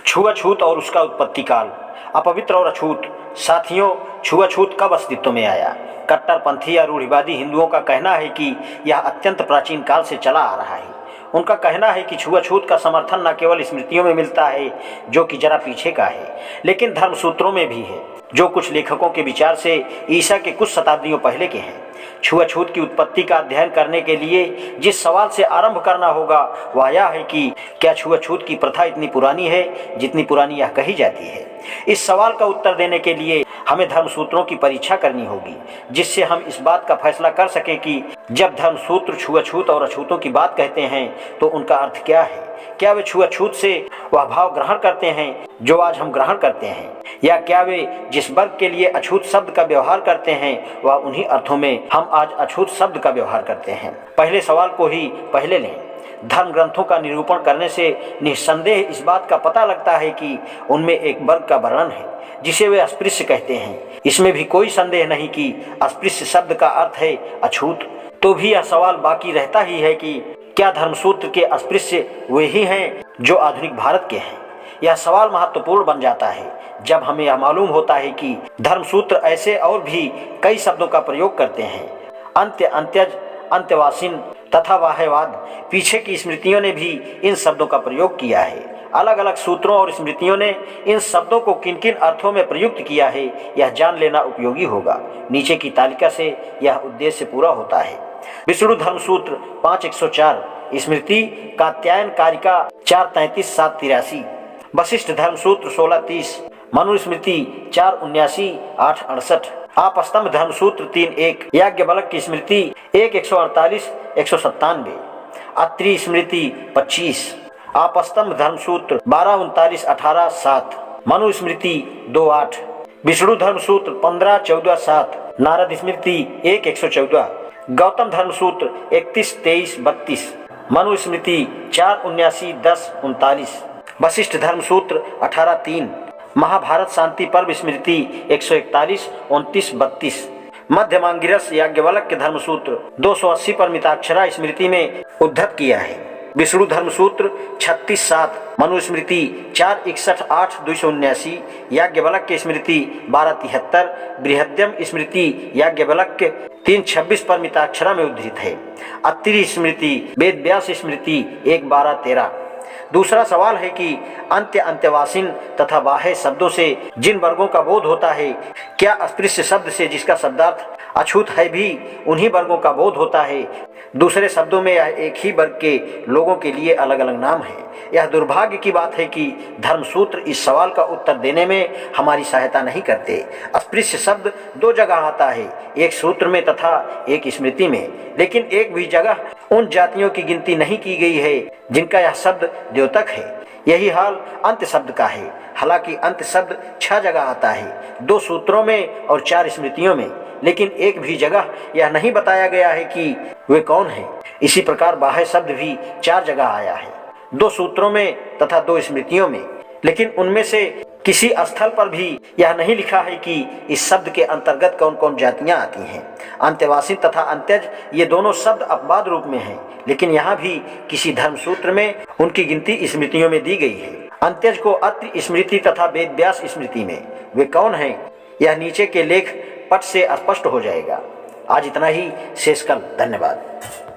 छुआछूत और उसका उत्पत्ति काल। अपवित्र और अछूत। साथियों, छुआछूत कब अस्तित्व में आया? कट्टरपंथी या रूढ़िवादी हिंदुओं का कहना है कि यह अत्यंत प्राचीन काल से चला आ रहा है। उनका कहना है कि छुआछूत का समर्थन न केवल स्मृतियों में मिलता है, जो कि जरा पीछे का है, लेकिन धर्मसूत्रों में भी है, जो कुछ लेखकों के विचार से ईसा के कुछ शताब्दियों पहले के हैं। छुआछूत की उत्पत्ति का अध्ययन करने के लिए जिस सवाल से आरंभ करना होगा वह यह है कि क्या छुआछूत की प्रथा इतनी पुरानी है जितनी पुरानी यह कही जाती है? इस सवाल का उत्तर देने के लिए हमें धर्मसूत्रों की परीक्षा करनी होगी, जिससे हम इस बात का फैसला कर सकें कि जब धर्मसूत्र छुआछूत और अछूतों की बात कहते हैं तो उनका अर्थ क्या है। क्या वे छुआछूत से वह भाव ग्रहण करते हैं जो आज हम ग्रहण करते हैं, या क्या वे जिस वर्ग के लिए अछूत शब्द का व्यवहार करते हैं वह उन्हीं अर्थों में हम आज अछूत शब्द का व्यवहार करते हैं? पहले सवाल को ही पहले लें। धर्म ग्रंथों का निरूपण करने से निस्संदेह इस बात का पता लगता है कि उनमें एक वर्ग का वर्णन है जिसे वे अस्पृश्य कहते हैं। इसमें भी कोई संदेह नहीं कि अस्पृश्य शब्द का अर्थ है अछूत। तो भी यह सवाल बाकी रहता ही है कि क्या धर्मसूत्र के अस्पृश्य वे ही हैं जो आधुनिक भारत के हैं? यह सवाल महत्वपूर्ण बन जाता है जब हमें यह मालूम होता है कि धर्मसूत्र ऐसे और भी कई शब्दों का प्रयोग करते हैं। अंत्य, अंत्यज, अंत्यवासिन तथा वाह्यवाद। पीछे की स्मृतियों ने भी इन शब्दों का प्रयोग किया है। अलग अलग सूत्रों और स्मृतियों ने इन शब्दों को किन किन अर्थों में प्रयुक्त किया है यह जान लेना उपयोगी होगा। नीचे की तालिका से यह उद्देश्य पूरा होता है। विष्णु धर्मसूत्र 5:104, स्मृति कात्यायन कारिका 4:33, 7:83, वशिष्ठ धर्मसूत्र 16:30, मनुस्मृति 4:79, 8:68, आपस्तंभ धर्मसूत्र 3:1, याज्ञवल्क्य की स्मृति 1:148, 197, अत्रि स्मृति 25, आपस्तंभ धर्मसूत्र 12:39, 18, 7, मनुस्मृति 2:8, विष्णु धर्मसूत्र 15:14, 7, नारद स्मृति 1:114, गौतम धर्मसूत्र 31:23, 32, मनुस्मृति 4:79, 10, 39, वशिष्ठ धर्मसूत्र 18:3, महाभारत शांति पर्व स्मृति 141, 29, 32, मध्यमांगिरस याज्ञवल्क्य धर्मसूत्र 280 पर मिताक्षरा स्मृति में उद्धत किया है। विष्णु धर्मसूत्र 36:7, मनुस्मृति 4:61, 8, 279, याज्ञवल्क्य स्मृति 12:73, बृहद्यम स्मृति याज्ञवल्क्य 3:26 पर मिताक्षरा में उद्धृत है। अत्रि स्मृति वेदव्यास स्मृति 1:12-13। दूसरा सवाल है कि अंत्य, अंत्यवासिन तथा बाह्य शब्दों से जिन वर्गों का बोध होता है, क्या अस्पृश्य शब्द से जिसका शब्दार्थ अछूत है भी उन्हीं वर्गों का बोध होता है? दूसरे शब्दों में यह एक ही वर्ग के लोगों के लिए अलग अलग नाम है। यह दुर्भाग्य की बात है कि धर्मसूत्र इस सवाल का उत्तर देने में हमारी सहायता नहीं करते। अस्पृश्य शब्द दो जगह आता है, एक सूत्र में तथा एक स्मृति में, लेकिन एक भी जगह उन जातियों की गिनती नहीं की गई है जिनका यह शब्द द्योतक है। यही हाल अंत शब्द का है। हालांकि अंत शब्द 6 जगह आता है, 2 सूत्रों में और 4 स्मृतियों में, लेकिन एक भी जगह यह नहीं बताया गया है कि वे कौन हैं। इसी प्रकार बाह्य शब्द भी 4 जगह आया है, 2 सूत्रों में तथा 2 स्मृतियों में, लेकिन उनमें से किसी स्थल पर भी यह नहीं लिखा है कि इस शब्द के अंतर्गत कौन कौन जातियां आती हैं। अंत्यवासिन तथा अंत्यज ये दोनों शब्द अपवाद रूप में हैं, लेकिन यहाँ भी किसी धर्मसूत्र में उनकी गिनती स्मृतियों में दी गई है। अंत्यज को अत्रि स्मृति तथा वेदव्यास स्मृति में। वे कौन हैं यह नीचे के लेख पट से स्पष्ट हो जाएगा। आज इतना ही, शेष कल। धन्यवाद।